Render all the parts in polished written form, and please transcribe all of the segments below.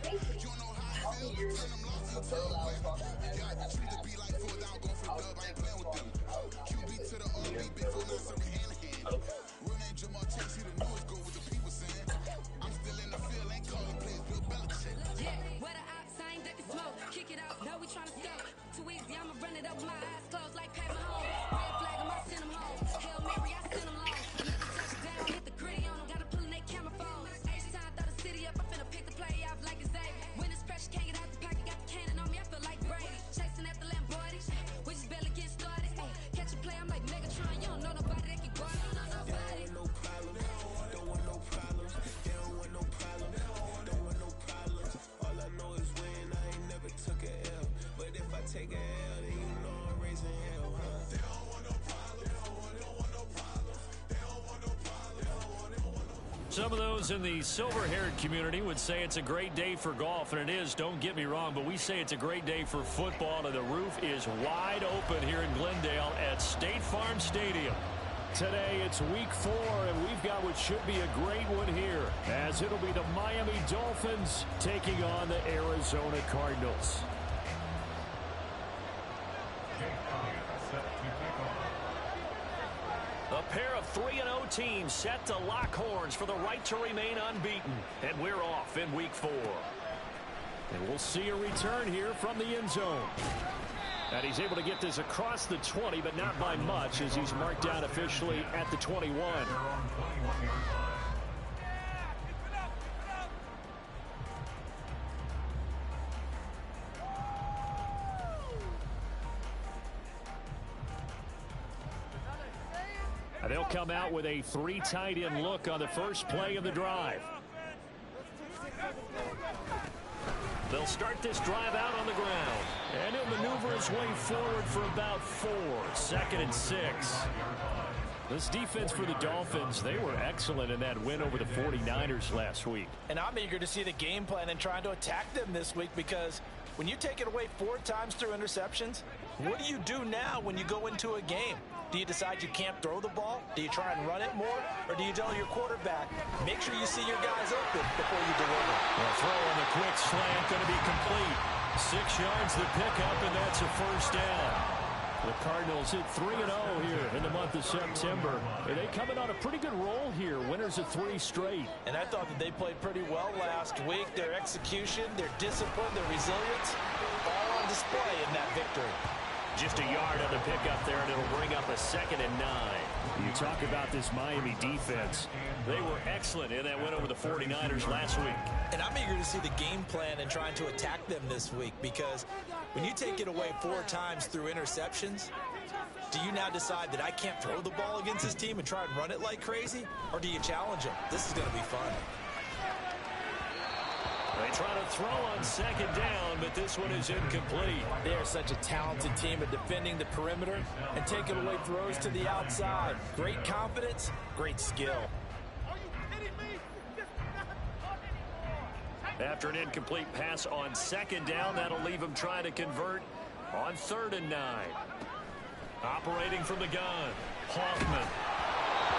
You don't know how I feel. Turn them lost into a win. Yeah, treat the beat like four down, go for dub. I ain't playing with them. QB to the RB, big phone, not serving hand to hand. Real name Jamal Chase, he the newest, go with the people saying. I'm still in the field, ain't calling plays, Bill Belichick. Yeah, where the ops, I ain't ducking smoke. Kick it out, no, we tryna scope. Too easy, I'ma run it up with my eyes closed like Pat Mahomes. Red flag, I send them home. Hail Mary, I send them long. Make the touchdown, hit the gritty on them. Gotta pull in they camera phones. H-time, throw the city up, I'm finna pick the play off like it's Xavier. When it's pressure, can't get out the pocket, got the cannon on me, I feel like Brady. Chasing after Lamborghini, we just barely get started. Ay, catch a play, I'm like Megatron, you don't know nobody that can guard me, you don't know nobody. No problem, don't want no problems. They don't want no problem, don't want no problems. All I know is win, I ain't never took a L. But if I take a L, then you know I'm raising hell, huh? They don't want no problem, they don't want no problem. They don't want no problem, they don't want no. Some of those in the silver-haired community would say it's a great day for golf, and it is, don't get me wrong, but we say it's a great day for football, and the roof is wide open here in Glendale at State Farm Stadium. Today it's week 4, and we've got what should be a great one here, as it'll be the Miami Dolphins taking on the Arizona Cardinals. A pair of 3-0 teams set to lock horns for the right to remain unbeaten, and we're off in week 4. And we'll see a return here from the end zone. And he's able to get this across the 20, but not by much, as he's marked down officially at the 21. And they'll come out with a 3 tight end look on the first play of the drive. They'll start this drive out on the ground. And he'll maneuver his way forward for about 4. 2nd and 6. This defense for the Dolphins, they were excellent in that win over the 49ers last week. And I'm eager to see the game plan and trying to attack them this week, because when you take it away 4 times through interceptions, what do you do now when you go into a game? Do you decide you can't throw the ball? Do you try and run it more? Or do you tell your quarterback, make sure you see your guys open before you deliver? The throw on the quick slant going to be complete. 6 yards the pickup, and that's a first down. The Cardinals hit 3-0 here in the month of September. And they coming on a pretty good roll here. Winners of 3 straight. And I thought that they played pretty well last week. Their execution, their discipline, their resilience, all on display in that victory. Just a yard on the pickup there, and it'll bring up a 2nd and 9. You talk about this Miami defense. They were excellent in that win over the 49ers last week. And I'm eager to see the game plan and trying to attack them this week, because when you take it away 4 times through interceptions, do you now decide that I can't throw the ball against this team and try and run it like crazy? Or do you challenge them? This is going to be fun. They try to throw on 2nd down, but this one is incomplete. They are such a talented team at defending the perimeter and taking away throws to the outside. Great confidence, great skill. After an incomplete pass on 2nd down, that'll leave him trying to convert on 3rd and 9. Operating from the gun, Hoffman.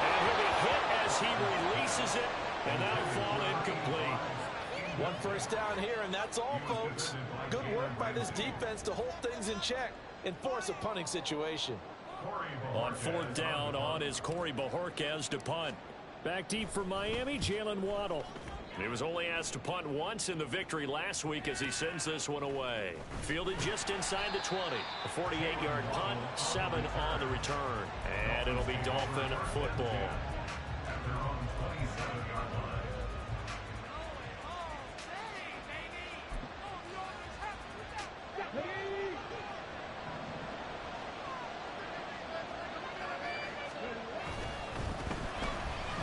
And he'll be hit as he releases it, and that'll fall incomplete. 1 first down here, and that's all, folks. Good work by this defense to hold things in check and force a punting situation. On 4th down, on is Corey Bojorquez to punt. Back deep for Miami, Jalen Waddle. He was only asked to punt once in the victory last week as he sends this one away. Fielded just inside the 20. A 48-yard punt, 7 on the return. And it'll be Dolphin football.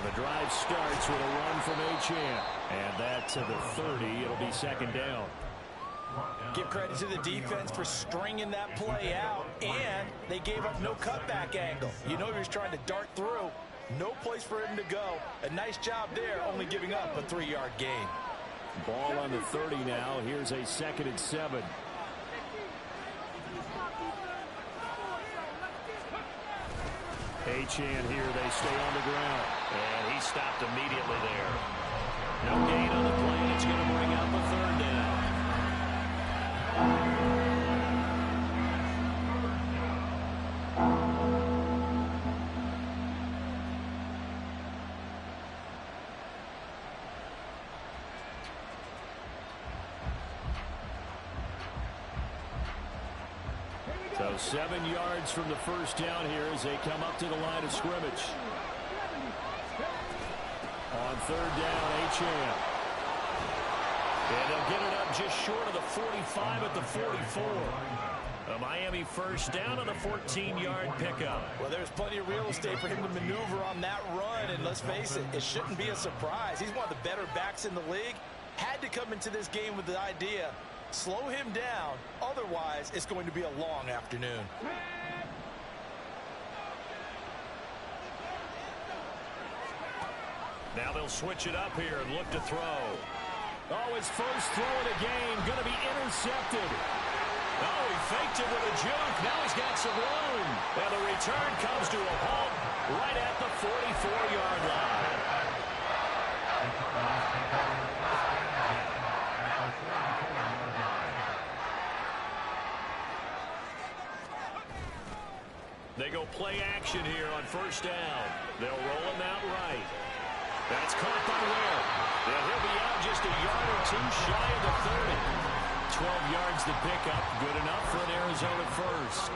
The drive starts with a run from Achane. And that to the 30. It'll be 2nd down. Give credit to the defense for stringing that play out, and they gave up no cutback angle. You know he was trying to dart through. No place for him to go. A nice job there, only giving up a 3-yard gain. Ball on the 30 now. Here's a 2nd and 7. Achane here. They stay on the ground. And he stopped immediately there. No gain on the play, and it's going to bring up a third down. So 7 yards from the first down here as they come up to the line of scrimmage. On third down, Achane. And they'll get it up just short of the 45 at the 44. A Miami first down on a 14-yard pickup. Well, there's plenty of real estate for him to maneuver on that run. And let's face it, it shouldn't be a surprise. He's one of the better backs in the league. Had to come into this game with the idea, slow him down. Otherwise, it's going to be a long afternoon. Now they'll switch it up here and look to throw. Oh, his first throw of the game going to be intercepted. Oh, he faked it with a juke. Now he's got some room. And the return comes to a halt right at the 44-yard line. They go play action here on first down. They'll roll him out right. That's caught by Ware. And he'll be out just a yard or two shy of the 30. 12 yards to pick up. Good enough for an Arizona first.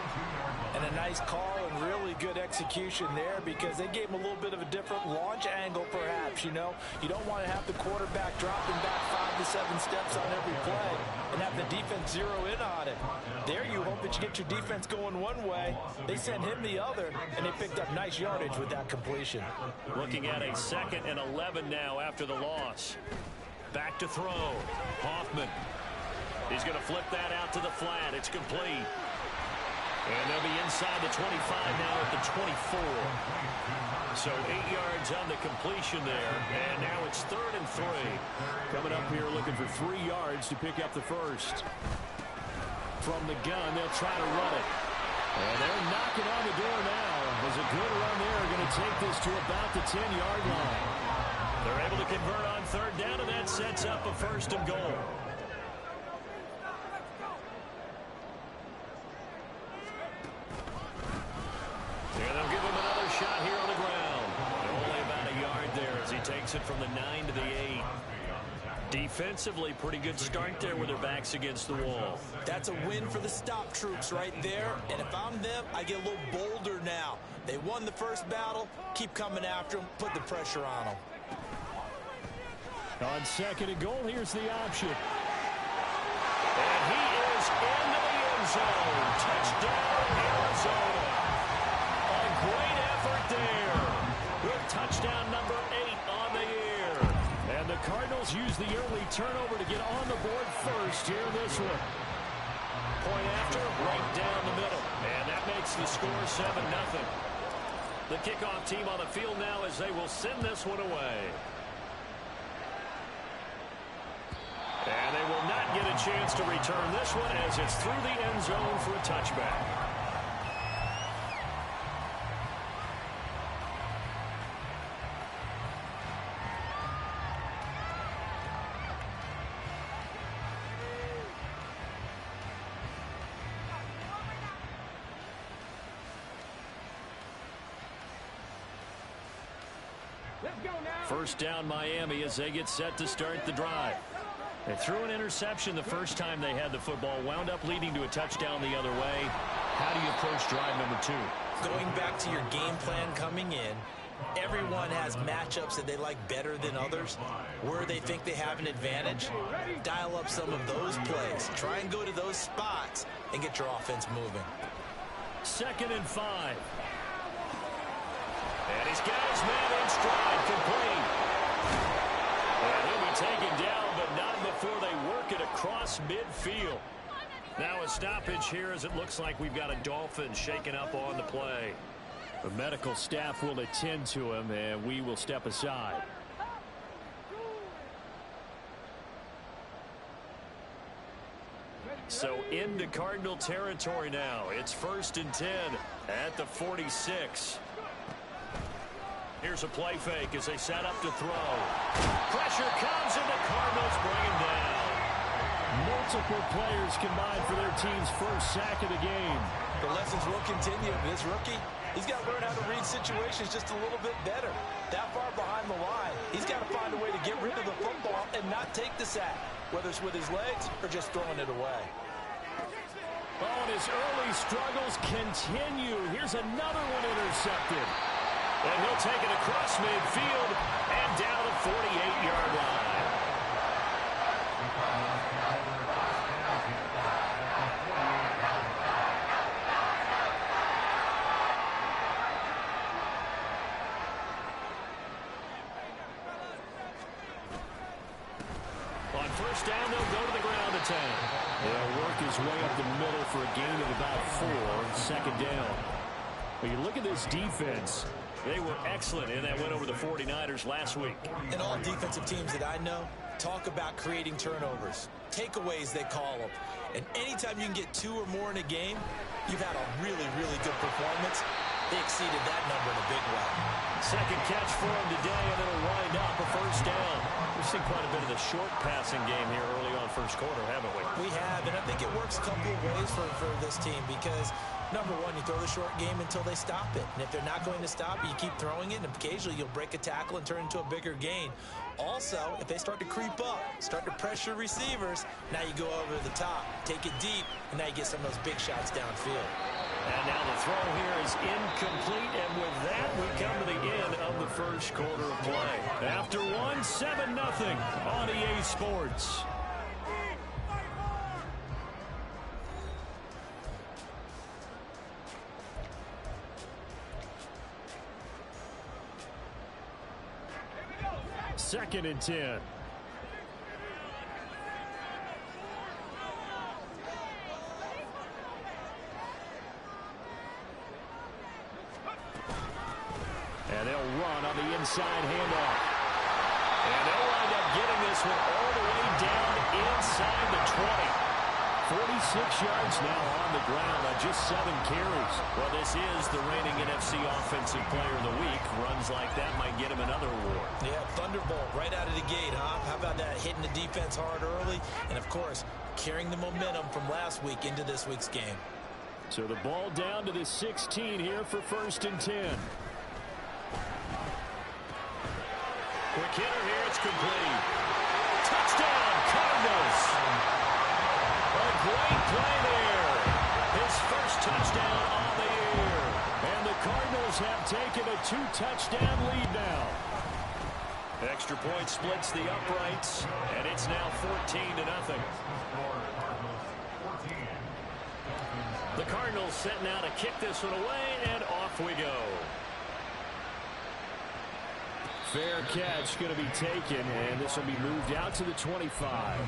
And a nice call and really good execution there because they gave him a little bit of a different launch angle perhaps, you know. You don't want to have the quarterback dropping back 5 to 7 steps on every play and have the defense zero in on it. There you hope that you get your defense going one way. They sent him the other, and they picked up nice yardage with that completion. Looking at a 2nd and 11 now after the loss. Back to throw. Hoffman. He's going to flip that out to the flat. It's complete. And they'll be inside the 25 now at the 24. So 8 yards on the completion there. And now it's 3rd and 3. Coming up here looking for 3 yards to pick up the first. From the gun, they'll try to run it. And they're knocking on the door now. There's a good run there. Going to take this to about the 10-yard line. They're able to convert on third down, and that sets up a 1st and goal. And they'll give him another shot here on the ground. Only about a yard there as he takes it from the 9 to the 8. Defensively, pretty good start there with their backs against the wall. That's a win for the stop troops right there. And if I'm them, I get a little bolder now. They won the first battle. Keep coming after them. Put the pressure on them. On 2nd and goal, here's the option. And he is into the end zone. Touchdown, Arizona. A great effort there. With touchdown number 8 on the year. And the Cardinals use the early turnover to get on the board first here in this one. Point after, right down the middle. And that makes the score 7-0. The kickoff team on the field now as they will send this one away. And they will not get a chance to return this one as it's through the end zone for a touchback. First down Miami as they get set to start the drive. They threw an interception the first time they had the football, wound up leading to a touchdown the other way. How do you approach drive number 2? Going back to your game plan coming in, everyone has matchups that they like better than others. Where they think they have an advantage, dial up some of those plays. Try and go to those spots and get your offense moving. 2nd and 5. And he's got his man in stride, complete. And he'll be taken down, but not before they work it across midfield. Now a stoppage here as it looks like we've got a Dolphin shaken up on the play. The medical staff will attend to him, and we will step aside. So into Cardinal territory now. It's 1st and 10 at the 46. Here's a play fake as they set up to throw. Pressure comes, and the Cardinals bring him down. Multiple players combined for their team's first sack of the game. The lessons will continue. This rookie, he's got to learn how to read situations just a little bit better. That far behind the line, he's got to find a way to get rid of the football and not take the sack, whether it's with his legs or just throwing it away. Oh, and his early struggles continue. Here's another one intercepted. And he'll take it across midfield and down the 48-yard line. On first down, they'll go to the ground attack. They'll work his way up the middle for a gain of about 4, second down. But you look at this defense. They were excellent in that win over the 49ers last week. And all defensive teams that I know talk about creating turnovers. Takeaways, they call them. And anytime you can get 2 or more in a game, you've had a really, really good performance. They exceeded that number in a big way. Second catch for him today, and it'll wind up a first down. We've seen quite a bit of the short passing game here early on first quarter, haven't we? We have, and I think it works a couple of ways for this team because, number one, you throw the short game until they stop it. And if they're not going to stop it, you keep throwing it, and occasionally you'll break a tackle and turn it into a bigger gain. Also, if they start to creep up, start to pressure receivers, now you go over the top, take it deep, and now you get some of those big shots downfield. And now the throw here is incomplete, and with that, we come to the end of the first quarter of play. After one, 7-0 on EA Sports. Second and 10. And they'll run on the inside handoff. And they'll wind up getting this one all the way down inside the 20. 46 yards now on the ground on just 7 carries. Well, this is the reigning NFC Offensive Player of the Week. Runs like that might get him another award. Yeah, Thunderbolt right out of the gate, huh? How about that, hitting the defense hard early? And, of course, carrying the momentum from last week into this week's game. So the ball down to the 16 here for first and 10. Quick hitter here, it's complete. Touchdown, Cardinals! A great play there. His first touchdown on the year. And the Cardinals have taken a 2-touchdown lead now. Extra point splits the uprights, and it's now 14-0. The Cardinals setting out to kick this one away, and off we go. Fair catch going to be taken, and this will be moved out to the 25.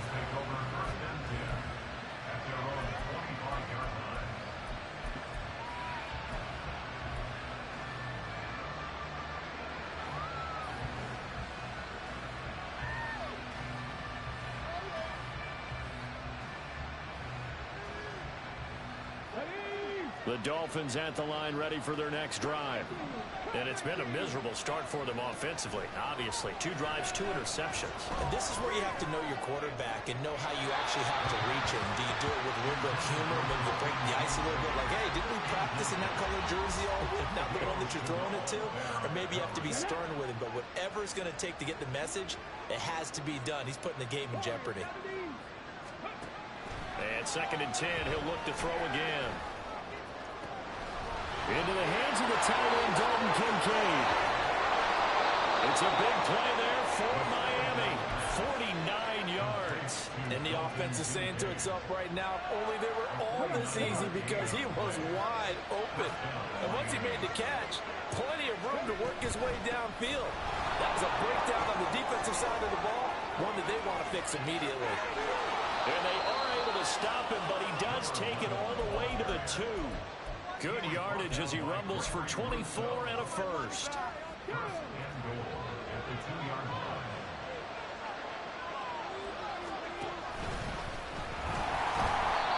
The Dolphins at the line ready for their next drive. And it's been a miserable start for them offensively. Obviously, 2 drives, 2 interceptions. And this is where you have to know your quarterback and know how you actually have to reach him. Do you do it with a little bit of humor? Maybe you break the ice a little bit like, hey, didn't we practice in that color jersey all week? Not the one that you're throwing it to? Or maybe you have to be stern with him. But whatever it's going to take to get the message, it has to be done. He's putting the game in jeopardy. And second and 10, he'll look to throw again. Into the hands of the tight end, Dalton Kincaid. It's a big play there for Miami. 49 yards. And the offense is saying to itself right now, only they were all this easy because he was wide open. And once he made the catch, plenty of room to work his way downfield. That was a breakdown on the defensive side of the ball, one that they want to fix immediately. And they are able to stop him, but he does take it all the way to the 2. Good yardage as he rumbles for 24 and a first.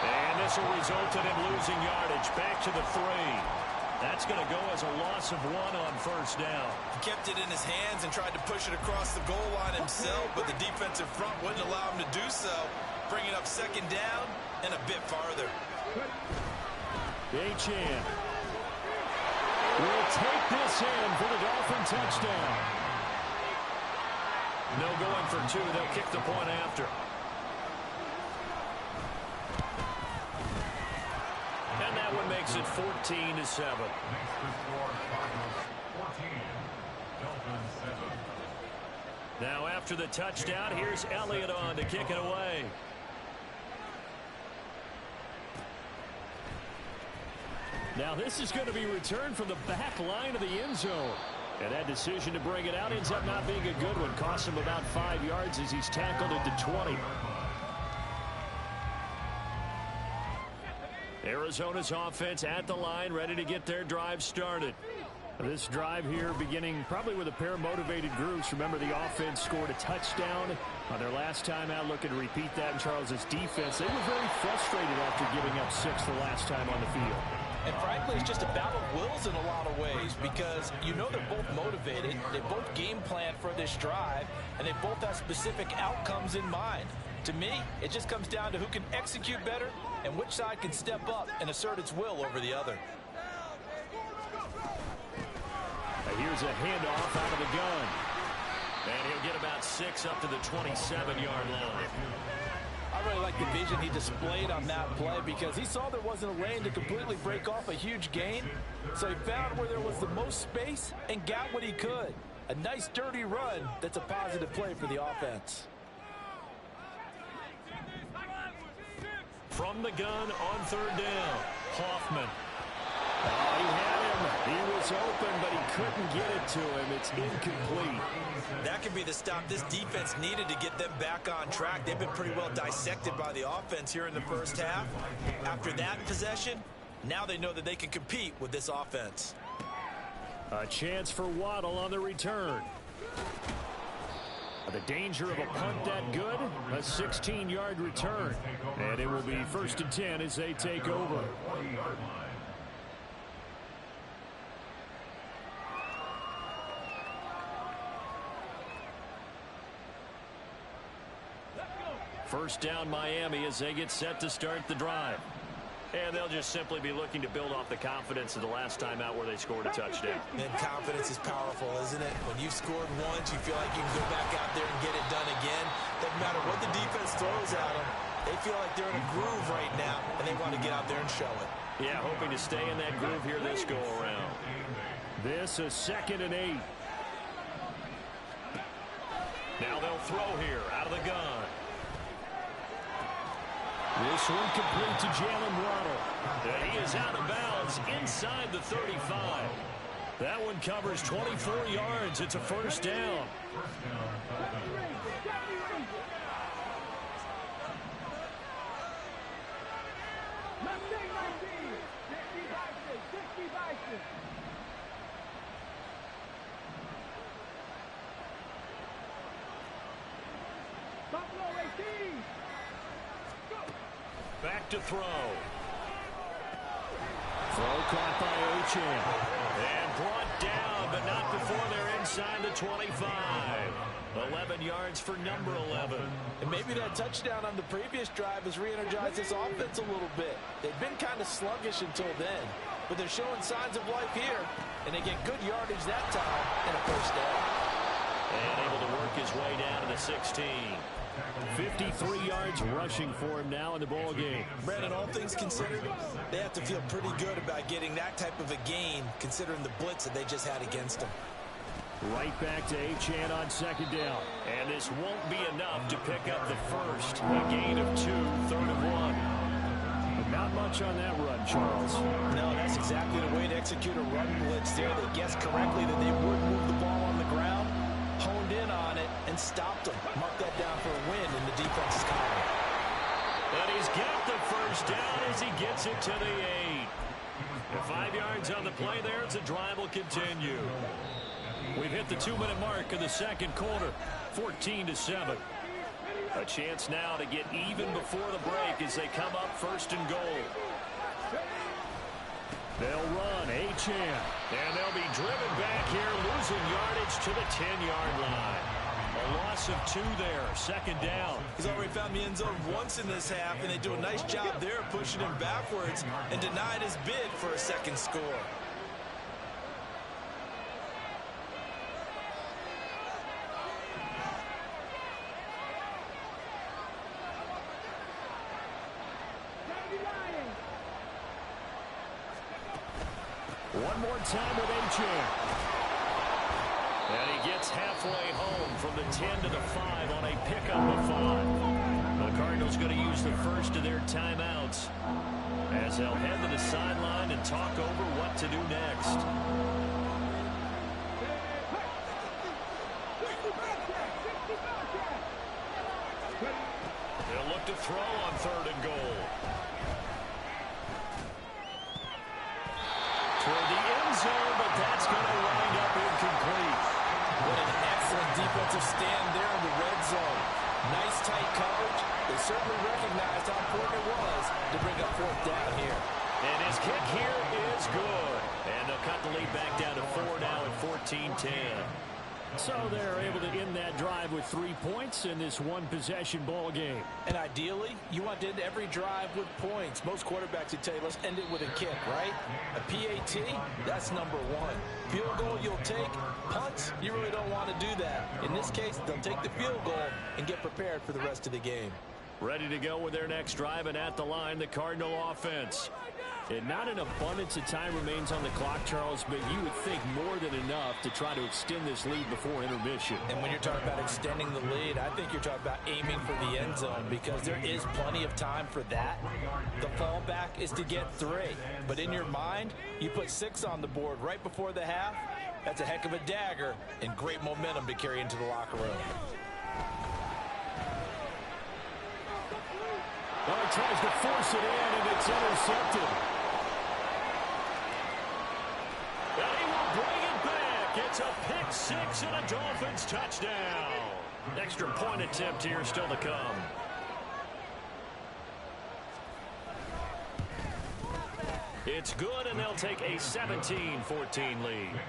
And this will result in him losing yardage back to the 3. That's going to go as a loss of 1 on first down. He kept it in his hands and tried to push it across the goal line himself, but the defensive front wouldn't allow him to do so, bringing up second down and a bit farther. Achane will take this in for the Dolphin touchdown. No going for 2. They'll kick the point after. And that one makes it 14-7. Now after the touchdown, here's Elliott on to kick it away. Now this is going to be returned from the back line of the end zone. And that decision to bring it out ends up not being a good one. Costs him about 5 yards as he's tackled at the 20. Arizona's offense at the line, ready to get their drive started. This drive here beginning probably with a pair of motivated groups. Remember, the offense scored a touchdown on their last time out. Looking to repeat that in Charles's defense. They were very frustrated after giving up 6 the last time on the field. And frankly, it's just a battle of wills in a lot of ways because you know they're both motivated, they both game plan for this drive, and they both have specific outcomes in mind. To me, it just comes down to who can execute better and which side can step up and assert its will over the other. Here's a handoff out of the gun. And he'll get about 6 up to the 27-yard line. I really like the vision he displayed on that play because he saw there wasn't a lane to completely break off a huge gain. So he found where there was the most space and got what he could. A nice dirty run that's a positive play for the offense. From the gun on third down, Hoffman. Oh, he had him. He was open, but he couldn't get it to him. It's incomplete. That could be the stop this defense needed to get them back on track. They've been pretty well dissected by the offense here in the first half. After that possession, now they know that they can compete with this offense. A chance for Waddle on the return. The danger of a punt that good, a 16-yard return. And it will be 1st and 10 as they take over. First down Miami as they get set to start the drive. And they'll just simply be looking to build off the confidence of the last time out where they scored a touchdown. And confidence is powerful, isn't it? When you've scored once, you feel like you can go back out there and get it done again. Doesn't matter what the defense throws at them. They feel like they're in a groove right now, and they want to get out there and show it. Yeah, hoping to stay in that groove here this go-around. This is 2nd and 8. Now they'll throw here out of the gun. This one complete to Jalen Waddle. And he is out of bounds inside the 35. That one covers 24 yards. It's a first down. Back to throw. Throw caught by Achane. And brought down, but not before they're inside the 25. 11 yards for number 11. And maybe that touchdown on the previous drive has re-energized this offense a little bit. They've been kind of sluggish until then, but they're showing signs of life here, and they get good yardage that time and a first down. And able to work his way down to the 16. 53 yards rushing for him now in the ball game. Brandon, all things considered, they have to feel pretty good about getting that type of a gain, considering the blitz that they just had against them. Right back to Achane on 2nd down. And this won't be enough to pick up the first. A gain of 2, 3rd and 1. But not much on that run, Charles. No, that's exactly the way to execute a run blitz there. They guessed correctly that they would move the ball on the ground, honed in on it, and stopped them. Mark that down for a win in the defense's column. And he's got the first down as he gets it to the 8. The 5 yards on the play there as the drive will continue. We've hit the 2-minute mark of the second quarter, 14-7. A chance now to get even before the break as they come up 1st and goal. They'll run Achane. And they'll be driven back here, losing yardage to the 10-yard line. A loss of 2 there, second down. He's already found the end zone once in this half, and they do a nice job there pushing him backwards and denied his bid for a second score. One more time with Achane. And he gets halfway home from the 10 to the 5 on a pickup of 5. The Cardinals going to use the first of their timeouts as they'll head to the sideline and talk over what to do next. They'll look to throw on 3rd and goal. Toward the end zone, but that's going to wind up incomplete. What an excellent defensive stand there in the red zone. Nice tight coverage. They certainly recognized how important it was to bring up 4th down here. And his kick here is good. And they'll cut the lead back down to 4 now at 14-10. So they're able to end that drive with 3 points in this one-possession ball game. And ideally, you want to end every drive with points. Most quarterbacks would tell you, let's end it with a kick, right? A PAT, that's number 1. Field goal you'll take. Punts, you really don't want to do that. In this case, they'll take the field goal and get prepared for the rest of the game. Ready to go with their next drive, and at the line, the Cardinal offense. And not an abundance of time remains on the clock, Charles, but you would think more than enough to try to extend this lead before intermission. And when you're talking about extending the lead, I think you're talking about aiming for the end zone because there is plenty of time for that. The fallback is to get 3. But in your mind, you put 6 on the board right before the half. That's a heck of a dagger and great momentum to carry into the locker room. Well, he tries to force it in, and it's intercepted. And he will bring it back. It's a pick 6 and a Dolphins touchdown. Extra point attempt here still to come. It's good, and they'll take a 17-14 lead.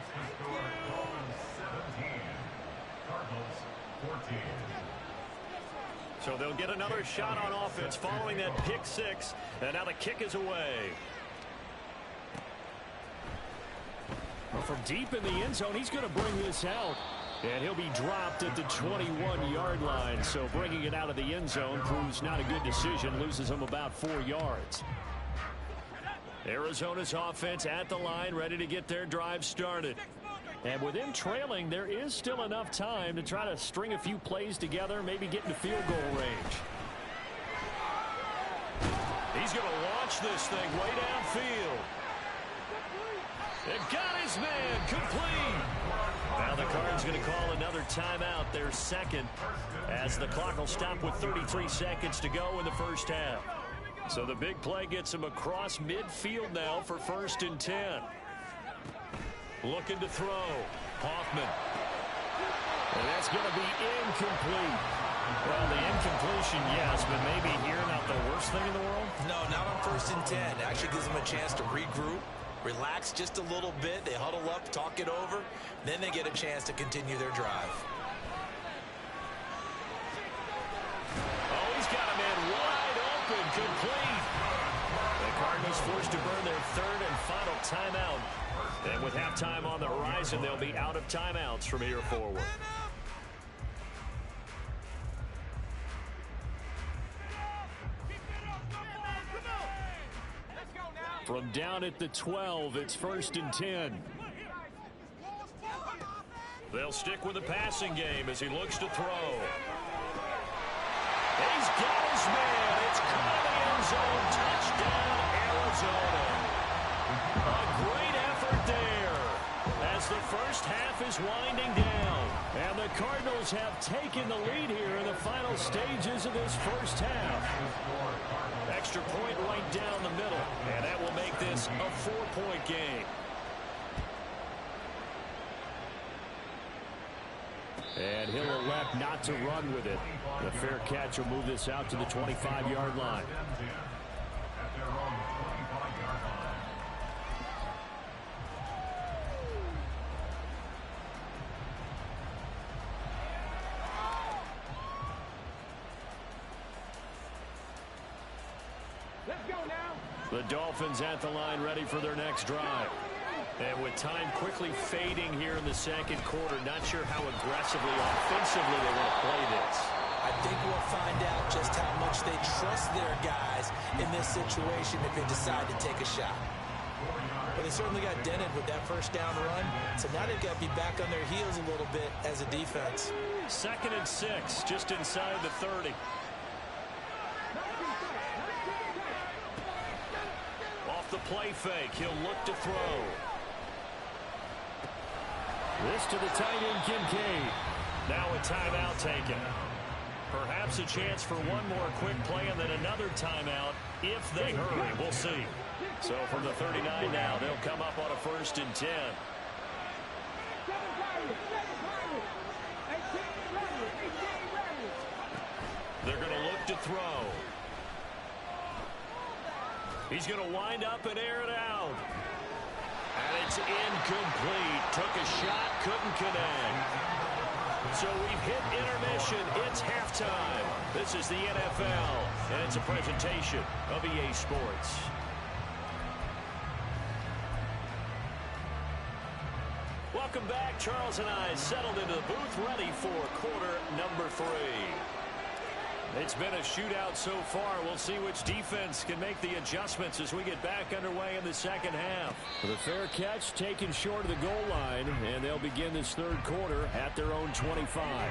So they'll get another shot on offense following that pick 6, and now the kick is away. Well, from deep in the end zone, he's going to bring this out. And he'll be dropped at the 21-yard line. So bringing it out of the end zone proves not a good decision. Loses him about 4 yards. Arizona's offense at the line, ready to get their drive started. And with them trailing, there is still enough time to try to string a few plays together, maybe get into field goal range. He's going to launch this thing way downfield. And got his man complete. Now the Cardinals going to call another timeout, their second, as the clock will stop with 33 seconds to go in the first half. So the big play gets him across midfield now for 1st and 10. Looking to throw. Hoffman. And that's going to be incomplete. Well, the incompletion, yes, but maybe here not the worst thing in the world? No, not on 1st and 10. It actually gives them a chance to regroup, relax just a little bit. They huddle up, talk it over. Then they get a chance to continue their drive. Oh, he's got a man wide open, complete. The Cardinals forced to burn their 3rd and final timeout. And with halftime on the horizon, they'll be out of timeouts from here forward. From down at the 12, it's 1st and 10. They'll stick with the passing game as he looks to throw. He's got his man. It's caught in the end zone. Touchdown, Arizona. A great effort there as the first half is winding down. And the Cardinals have taken the lead here in the final stages of this first half. Extra point right down the middle. And that will make this a 4-point game. And he'll elect not to run with it. The fair catch will move this out to the 25-yard line. The Dolphins at the line ready for their next drive. And with time quickly fading here in the second quarter, not sure how aggressively, offensively they want to play this. I think we'll find out just how much they trust their guys in this situation if they decide to take a shot. Well, they certainly got dented with that first down run, so now they've got to be back on their heels a little bit as a defense. 2nd and 6, just inside the 30. Off the play fake, he'll look to throw. This to the tight end, Kincaid. Now a timeout taken. Perhaps a chance for one more quick play and then another timeout if they hurry. We'll see. So from the 39 now, they'll come up on a 1st and 10. They're going to look to throw. He's going to wind up and air it out. And it's incomplete. Took a shot, couldn't connect. So we've hit intermission. It's halftime. This is the NFL, and it's a presentation of EA Sports. Welcome back. Charles and I settled into the booth, ready for quarter number 3. It's been a shootout so far. We'll see which defense can make the adjustments as we get back underway in the second half. The fair catch taken short of the goal line, and they'll begin this third quarter at their own 25.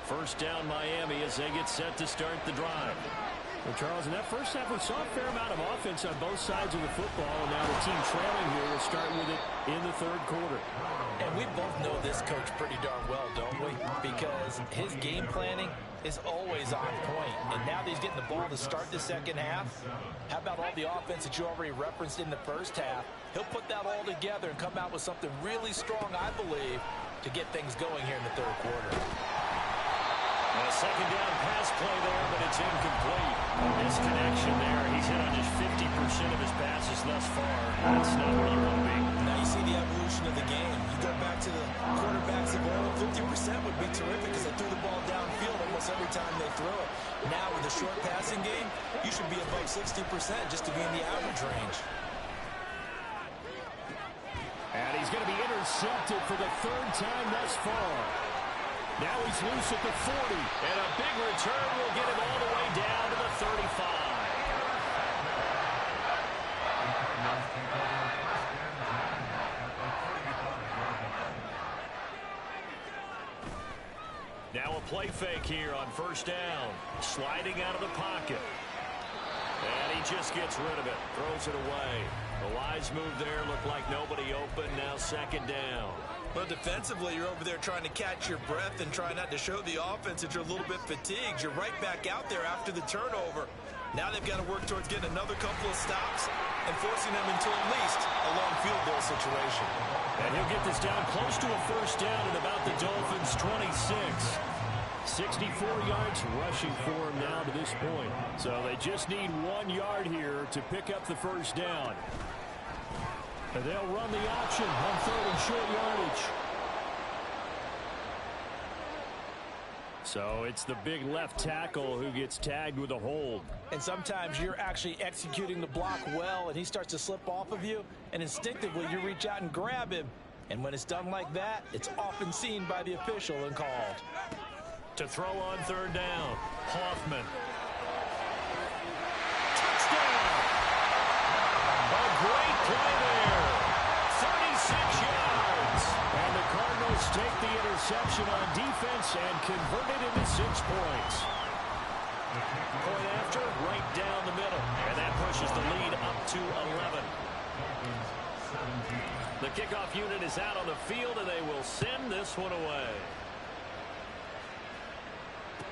First down Miami as they get set to start the drive. Well, Charles, in that first half, we saw a fair amount of offense on both sides of the football, and now the team trailing here will start with it in the third quarter. And we both know this coach pretty darn well, don't we? Because his game planning is always on point. And now that he's getting the ball to start the second half, how about all the offense that you already referenced in the first half? He'll put that all together and come out with something really strong, I believe, to get things going here in the third quarter. A second down pass play there, but it's incomplete. Misconnection there. He's hit on just 50% of his passes thus far. That's not where you want to be. Now you see the evolution of the game. You go back to the quarterbacks of old, 50% would be terrific because they threw the ball downfield almost every time they throw it. Now with a short passing game, you should be above 60% just to be in the average range. And he's going to be intercepted for the third time thus far. Now he's loose at the 40. And a big return will get him all the way down to the 35. Now a play fake here on first down. Sliding out of the pocket. And he just gets rid of it. Throws it away. The wise move there. Looked like nobody open. Now second down. Well, defensively, you're over there trying to catch your breath and try not to show the offense that you're a little bit fatigued. You're right back out there after the turnover. Now they've got to work towards getting another couple of stops and forcing them into at least a long field goal situation. And he'll get this down close to a first down at about the Dolphins' 26. 64 yards rushing for him now to this point. So they just need 1 yard here to pick up the first down. And they'll run the option on third and short yardage. So it's the big left tackle who gets tagged with a hold. And sometimes you're actually executing the block well, and he starts to slip off of you, and instinctively you reach out and grab him. And when it's done like that, it's often seen by the official and called. To throw on third down, Hoffman. Great play there. 36 yards. And the Cardinals take the interception on defense and convert it into 6 points. Point after, right down the middle. And that pushes the lead up to 11. The kickoff unit is out on the field, and they will send this one away.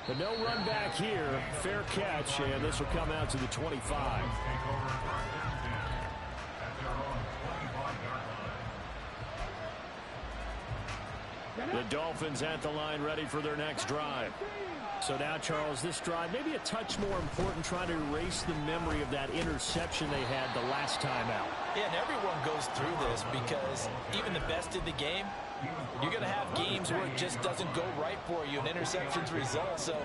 But no run back here. Fair catch, and this will come out to the 25. The Dolphins at the line ready for their next drive. So now, Charles, this drive maybe a touch more important, trying to erase the memory of that interception they had the last time out. Yeah, and everyone goes through this because even the best in the game, you're going to have games where it just doesn't go right for you and interceptions result. So,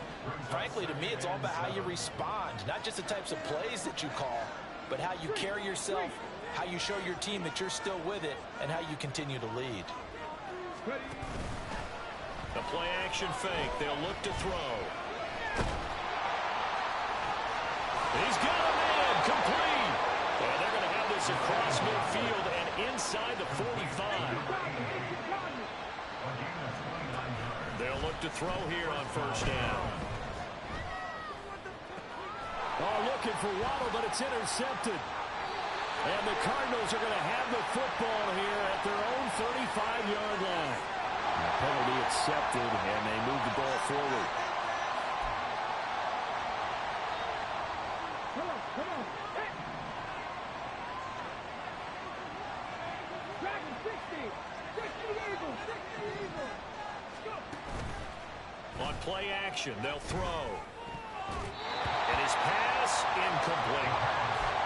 frankly, to me, it's all about how you respond, not just the types of plays that you call, but how you carry yourself, how you show your team that you're still with it, and how you continue to lead. The play-action fake. They'll look to throw. He's got a man complete. And they're going to have this across midfield and inside the 45. They'll look to throw here on first down. Oh, looking for Waddle, but it's intercepted. And the Cardinals are going to have the football here at their own 35-yard line. Penalty accepted, and they move the ball forward. On play action, they'll throw. And his pass incomplete.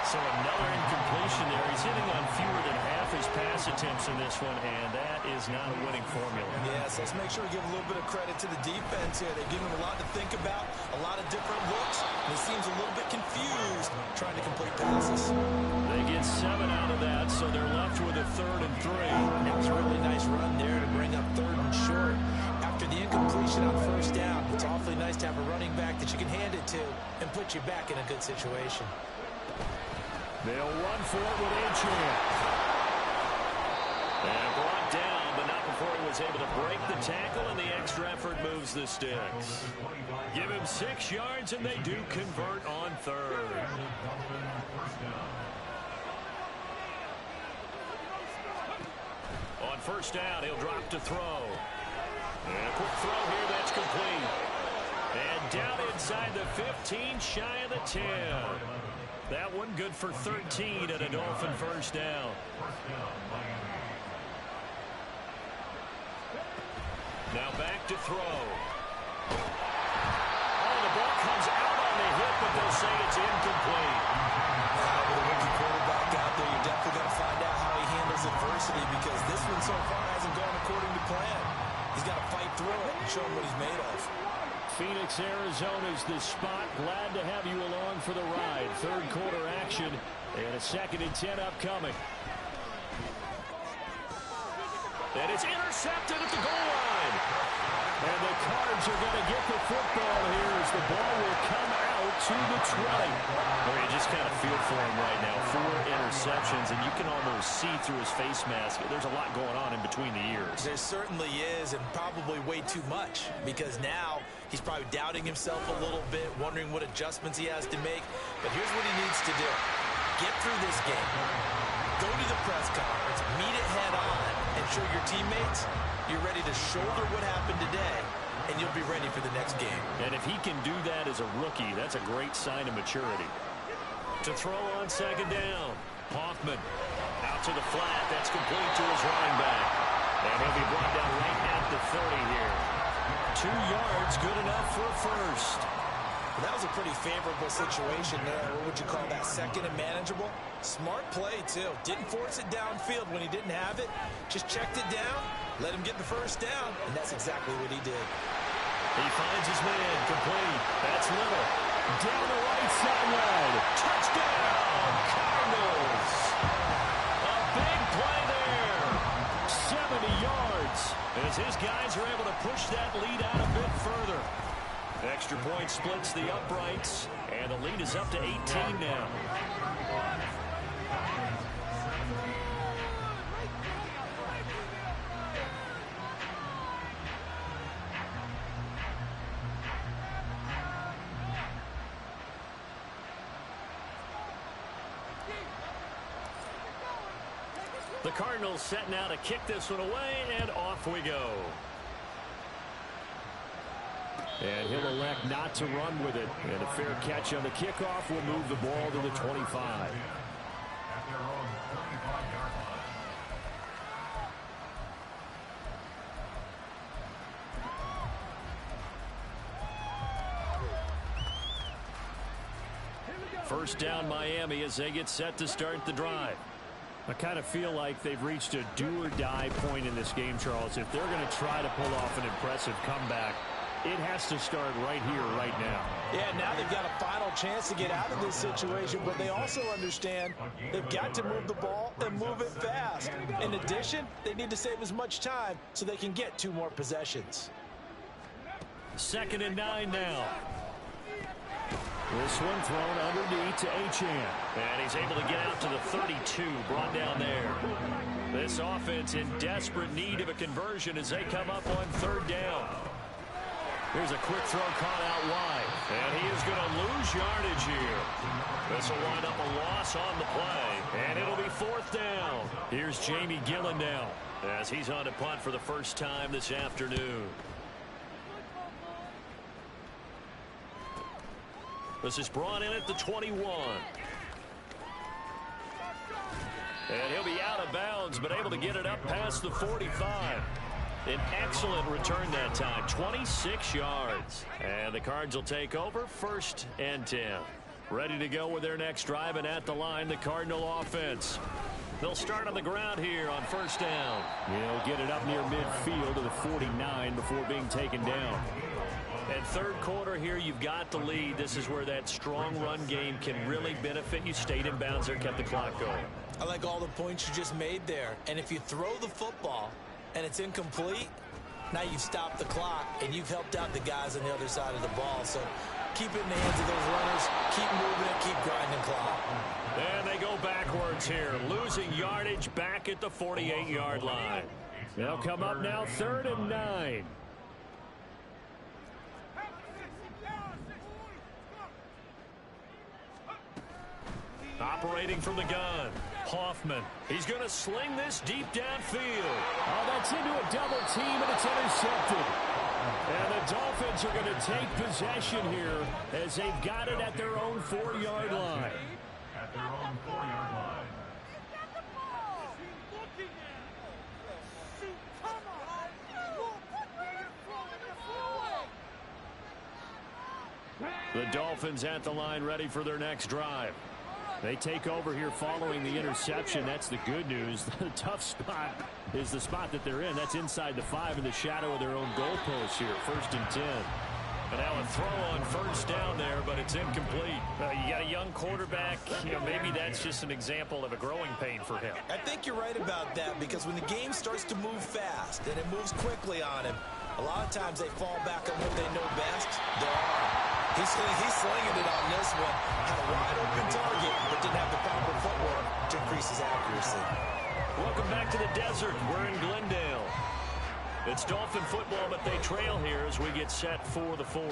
So another incompletion there. He's hitting on fewer than half his pass attempts in this one, and that is not a winning formula. Yes, let's make sure we give a little bit of credit to the defense here. They're giving him a lot to think about, a lot of different looks, and he seems a little bit confused trying to complete passes. They get 7 out of that, so they're left with a 3rd and 3. It was a really nice run there to bring up 3rd and short. After the incompletion on first down, it's awfully nice to have a running back that you can hand it to and put you back in a good situation. They'll run for it with Achane. And brought down, but not before he was able to break the tackle, and the extra effort moves the sticks. Give him 6 yards, and they do convert on 3rd. On first down, he'll drop to throw. And a quick throw here, that's complete. And down inside the 15, shy of the 10. That one good for 13 and a Dolphin first down. Now back to throw. Oh, the ball comes out on the hit, but they'll say it's incomplete. With a rookie quarterback out there, you definitely got to find out how he handles adversity, because this one so far hasn't gone according to plan. He's got to fight through it and show him what he's made of. Phoenix, Arizona's the spot. Glad to have you along for the ride. 3rd quarter action and a 2nd and 10 upcoming. And it's intercepted at the goal line. And the Cards are going to get the football here as the ball will come out to the 20. Well, you just kind of feel for him right now. 4 interceptions, and you can almost see through his face mask. There's a lot going on in between the ears. There certainly is, and probably way too much, because now he's probably doubting himself a little bit, wondering what adjustments he has to make. But here's what he needs to do. Get through this game. Go to the press conference, meet it head on, and show your teammates you're ready to shoulder what happened today, and you'll be ready for the next game. And if he can do that as a rookie, that's a great sign of maturity. To throw on 2nd down, Hoffman out to the flat. That's complete to his running back. And he'll be brought down right at the 30 here. 2 yards, good enough for a first. That was a pretty favorable situation there. What would you call that? 2nd and manageable? Smart play, too. Didn't force it downfield when he didn't have it. Just checked it down, let him get the first down, and that's exactly what he did. He finds his man, complete. That's Little. Down the right sideline. Touchdown, Cardinals. A big play there. 70 yards. As his guys are able to push that lead out a bit further. Extra point splits the uprights, and the lead is up to 18 now. The Cardinals set now to kick this one away, and off we go. And he'll elect not to run with it. And a fair catch on the kickoff will move the ball to the 25. First down Miami as they get set to start the drive. I kind of feel like they've reached a do-or-die point in this game, Charles. If they're going to try to pull off an impressive comeback, it has to start right here, right now. Yeah, now they've got a final chance to get out of this situation, but they also understand they've got to move the ball and move it fast. In addition, they need to save as much time so they can get 2 more possessions. 2nd and 9 now. This one thrown underneath to Achane. And he's able to get out to the 32, brought down there. This offense in desperate need of a conversion as they come up on 3rd down. Here's a quick throw caught out wide. And he is going to lose yardage here. This will wind up a loss on the play. And it'll be 4th down. Here's Jamie Gillen now as he's on to punt for the first time this afternoon. This is brought in at the 21. And he'll be out of bounds, but able to get it up past the 45. An excellent return that time, 26 yards. And the Cards will take over 1st and 10. Ready to go with their next drive, and at the line, the Cardinal offense. They'll start on the ground here on 1st down. He'll get it up near midfield to the 49 before being taken down. And 3rd quarter here, you've got the lead. This is where that strong run game can really benefit you. Stayed in bounds there, kept the clock going. I like all the points you just made there. And if you throw the football and it's incomplete, now you've stopped the clock and you've helped out the guys on the other side of the ball. So keep it in the hands of those runners. Keep moving it. Keep grinding clock. And they go backwards here, losing yardage back at the 48-yard line. They'll come up now 3rd and 9. Operating from the gun, Hoffman. He's going to sling this deep downfield. Oh, that's into a double team, and it's intercepted. And the Dolphins are going to take possession here as they've got it at their own 4-yard line. The Dolphins at the line, ready for their next drive. They take over here following the interception. That's the good news. The tough spot is the spot that they're in. That's inside the 5 in the shadow of their own goalpost here. 1st and 10. And now a throw on 1st down there, but it's incomplete. You got a young quarterback. Maybe that's just an example of a growing pain for him. I think you're right about that, because when the game starts to move fast and it moves quickly on him, a lot of times they fall back on what they know best, their arm. He's slinging it on this one. Had a wide open target, but didn't have the proper footwork to increase his accuracy. Welcome back to the desert. We're in Glendale. It's Dolphin football, but they trail here as we get set for the 4th.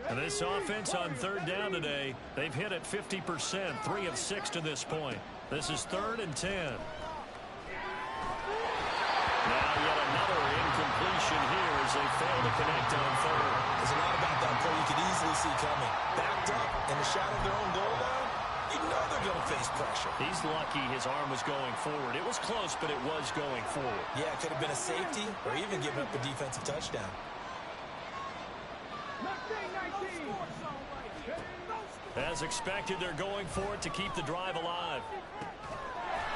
And this offense on 3rd down today, they've hit it 50%, 3 of 6 to this point. This is 3rd and 10. Now yet another incompletion here as they fail to connect on 3rd. There's a lot about that play you could easily see coming. Backed up in the shadow of their own goal line, you know they're going to face pressure. He's lucky his arm was going forward. It was close, but it was going forward. Yeah, it could have been a safety or even giving up a defensive touchdown. As expected, they're going for it to keep the drive alive.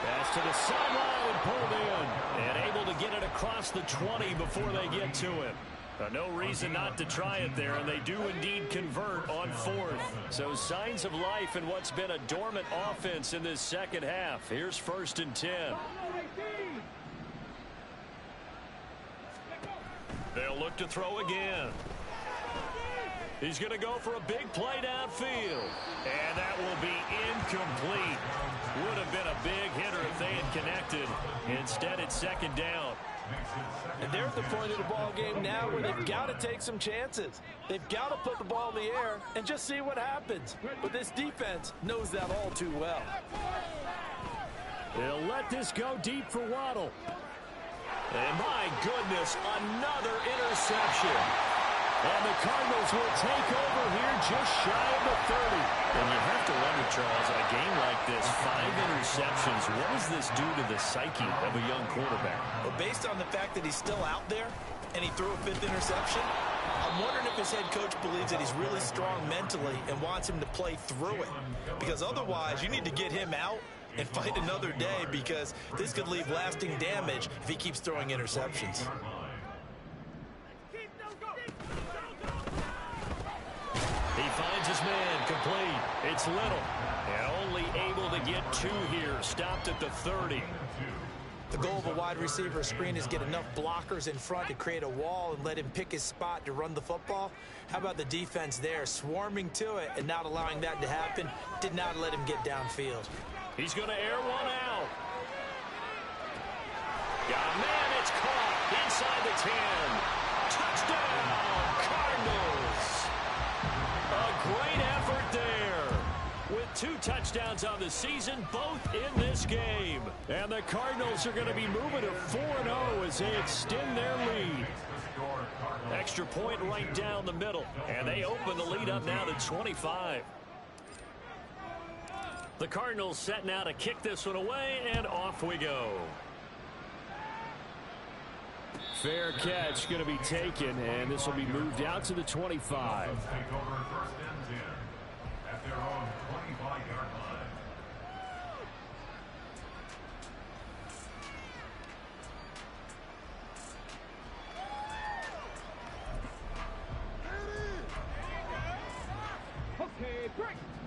Pass to the sideline and pulled in. And able to get it across the 20 before they get to him. No reason not to try it there, and they do indeed convert on 4th. So signs of life in what's been a dormant offense in this 2nd half. Here's 1st and 10. They'll look to throw again. He's going to go for a big play downfield. And that will be incomplete. Would have been a big hitter if they had connected. Instead, it's 2nd down. And they're at the point of the ball game now where they've got to take some chances. They've got to put the ball in the air and just see what happens. But this defense knows that all too well. They'll let this go deep for Waddle. And my goodness, another interception. And the Cardinals will take over here just shy of the 30. And you have to wonder, Charles, in a game like this, 5 interceptions, what does this do to the psyche of a young quarterback? But based on the fact that he's still out there and he threw a 5th interception, I'm wondering if his head coach believes that he's really strong mentally and wants him to play through it. Because otherwise, you need to get him out and fight another day, because this could leave lasting damage if he keeps throwing interceptions. He finds his man complete. It's Little. And only able to get 2 here. Stopped at the 30. The goal of a wide receiver screen is get enough blockers in front to create a wall and let him pick his spot to run the football. How about the defense there, swarming to it and not allowing that to happen? Did not let him get downfield. He's going to air one out. Got a man, it's caught inside the 10. Touchdown, Cardinals. A great effort there. With 2 touchdowns on the season, both in this game. And the Cardinals are going to be moving to 4-0 as they extend their lead. Extra point right down the middle. And they open the lead up now to 25. The Cardinals set now to kick this one away, and off we go. Fair catch going to be taken, and this will be moved out to the 25.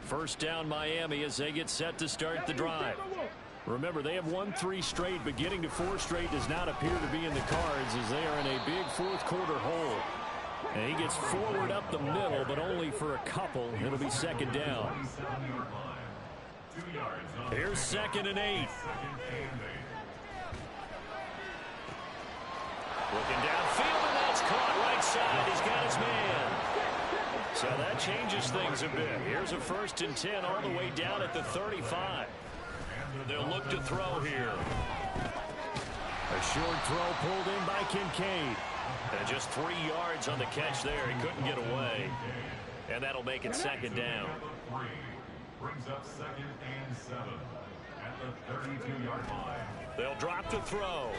First down Miami as they get set to start the drive. Remember, they have won 3 straight, but getting to 4 straight does not appear to be in the cards as they are in a big fourth-quarter hole. And he gets forward up the middle, but only for a couple. It'll be second down. Here's 2nd and 8. Looking downfield, and that's caught right side. He's got his man. So that changes things a bit. Here's a 1st and 10 all the way down at the 35. They'll look to throw here. A short throw pulled in by Kincaid. And just 3 yards on the catch there. He couldn't get away. And that'll make it 2nd down. Brings up 2nd and 7 at the 32-yard line. They'll drop to throw.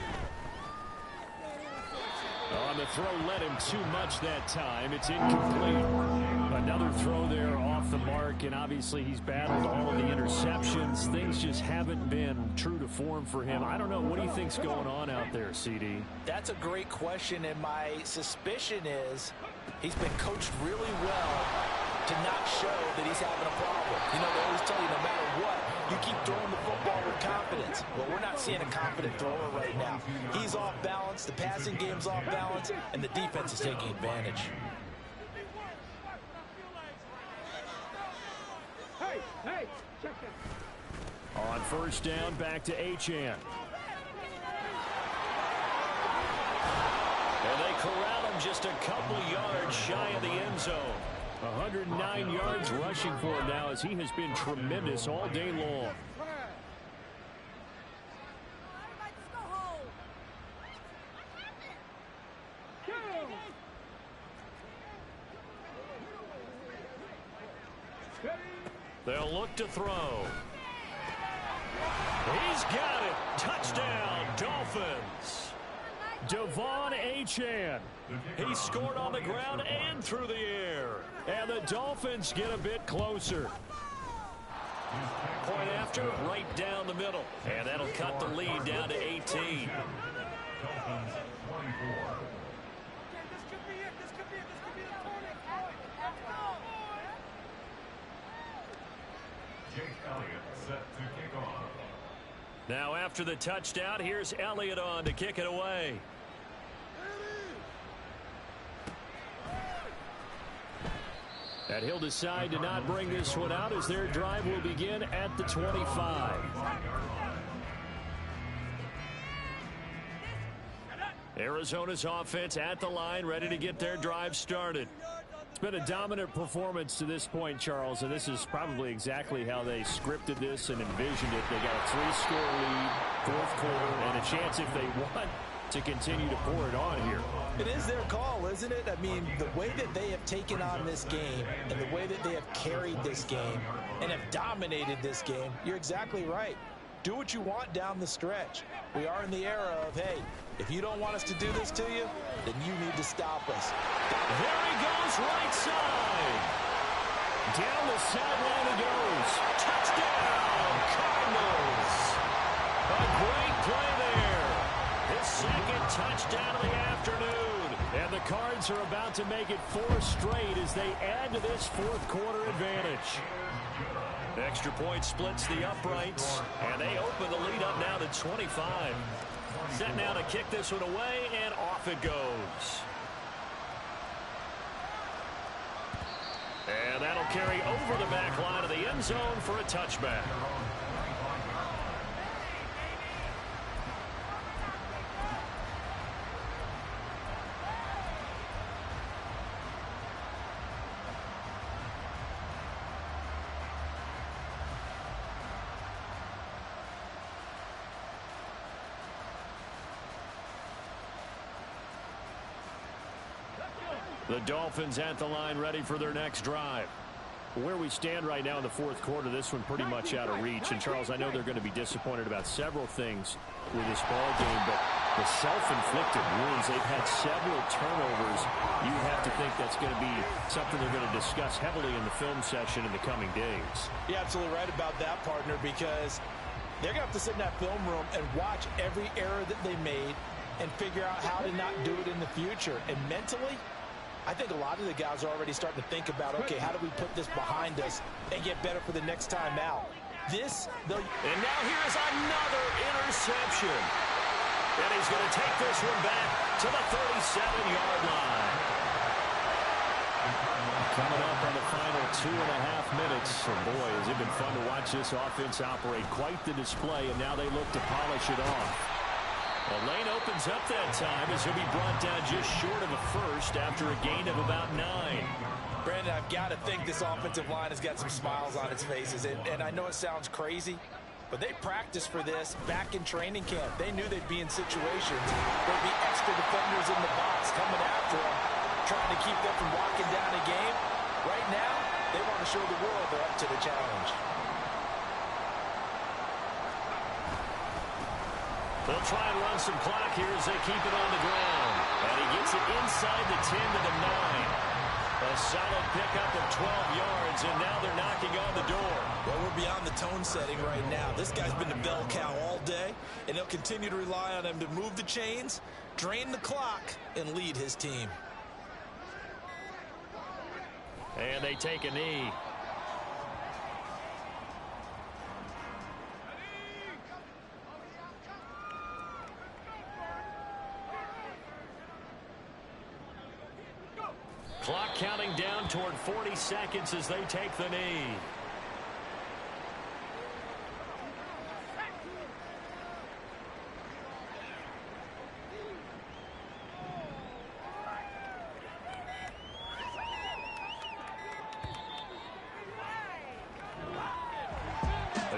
On the throw led him too much that time. It's incomplete. Another throw there off the mark, and obviously he's battled all of the interceptions. Things just haven't been true to form for him. I don't know. What do you think's going on out there, CD? That's a great question, and my suspicion is he's been coached really well to not show that he's having a problem. You know, they always tell you no matter what, you keep throwing the football with confidence. Well, we're not seeing a confident thrower right now. He's off balance, the passing game's off balance, and the defense is taking advantage. Hey, check it. On first down, back to Achane. And they corral him just a couple yards shy of the end zone. 109 yards rushing for him now as he has been tremendous all day long. They'll look to throw. He's got it. Touchdown, Dolphins. Devon Achane. He scored on the ground and through the air. And the Dolphins get a bit closer. Point after, right down the middle. And that'll cut the lead down to 18. Dolphins 24. Jake Elliott set to kick off. Now after the touchdown, here's Elliott on to kick it away. And he'll decide to not bring this one out as their drive will begin at the 25. Arizona's offense at the line, ready to get their drive started. It's been a dominant performance to this point, Charles, and this is probably exactly how they scripted this and envisioned it. They got a 3-score lead, fourth quarter, and a chance if they want to continue to pour it on here. It is their call, isn't it? I mean, the way that they have taken on this game and the way that they have carried this game and have dominated this game, you're exactly right. Do what you want down the stretch. We are in the era of, hey, if you don't want us to do this to you, then you need to stop us. There he goes, right side. Down the sideline he goes. Touchdown, Cardinals. A great play there. His second touchdown of the afternoon. And the Cards are about to make it 4 straight as they add to this fourth quarter advantage. Extra point splits the uprights, and they open the lead up now to 25. Set now to kick this one away, and off it goes. And that'll carry over the back line of the end zone for a touchback. The Dolphins at the line, ready for their next drive. Where we stand right now in the fourth quarter, this one pretty much out of reach. And, Charles, I know they're going to be disappointed about several things with this ball game, but the self-inflicted wounds, they've had several turnovers. You have to think that's going to be something they're going to discuss heavily in the film session in the coming days. You're absolutely right about that, partner, because they're going to have to sit in that film room and watch every error that they made and figure out how to not do it in the future. And mentally, I think a lot of the guys are already starting to think about, okay, how do we put this behind us and get better for the next time out? And now here's another interception. And he's going to take this one back to the 37-yard line. Coming up on the final 2.5 minutes. And boy, has it been fun to watch this offense operate. Quite the display, and now they look to polish it off. The lane opens up that time as he'll be brought down just short of a first after a gain of about 9. Brandon, I've got to think this offensive line has got some smiles on its faces. And I know it sounds crazy, but they practiced for this back in training camp. They knew they'd be in situations where there'd be extra defenders in the box coming after them, trying to keep them from walking down a game. Right now, they want to show the world they're up to the challenge. They'll try and run some clock here as they keep it on the ground. And he gets it inside the 10 to the 9. A solid pickup of 12 yards, and now they're knocking on the door. Well, we're beyond the tone setting right now. This guy's been the bell cow all day, and they'll continue to rely on him to move the chains, drain the clock, and lead his team. And they take a knee. Clock counting down toward 40 seconds as they take the knee.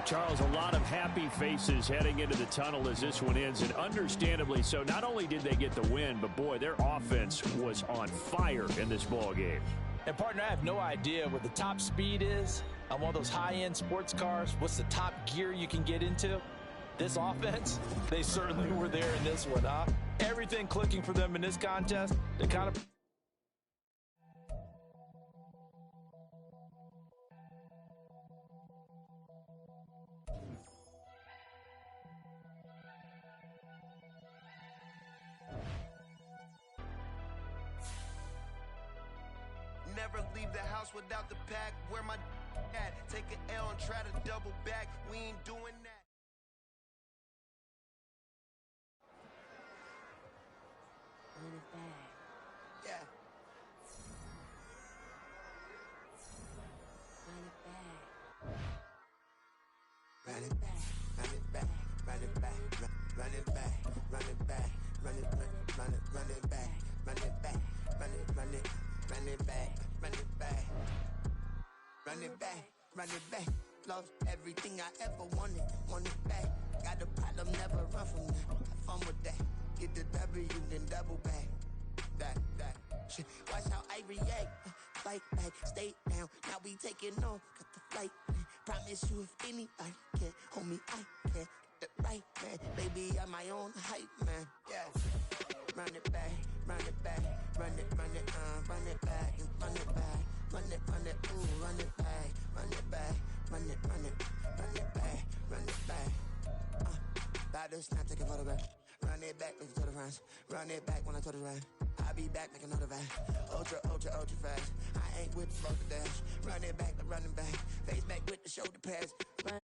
Charles, a lot of happy faces heading into the tunnel as this one ends, and understandably so. Not only did they get the win, but boy, their offense was on fire in this ball game. And partner, I have no idea what the top speed is on one of those high-end sports cars. What's the top gear you can get into? This offense, they certainly were there in this one, huh? Everything clicking for them in this contest, they kind of... Never leave the house without the pack. Where my at? Take an L and try to double back. We ain't doing that. Run it back. Yeah. Run it back. Run it back. Run it back. Run it back. Run it back. Run it back. Run it. Run it back. Run it back. Run it. Run it. Run it back. Run it back. Run it back. Run it back. Lost everything I ever wanted. Want it back. Got a problem, never run from that. Have fun with that. Get the W, then double back. That shit. Watch how I react. Fight back, stay down. Now we taking off. Got the flight. Promise you if anybody can, homie, I can. Get the right man. man. Baby, I'm my own hype, man. Yeah. Run it back, run it back, run it back, and run it back, run it, ooh, run it back, run it back, run it back, run it back. About to snap, take a photograph. Run it back, make it to the runs. Run it back when I to the run. I'll be back, make another van. Ultra, ultra, ultra fast. I ain't with the dash. Run it back, the running back. Face back with the shoulder pads. Run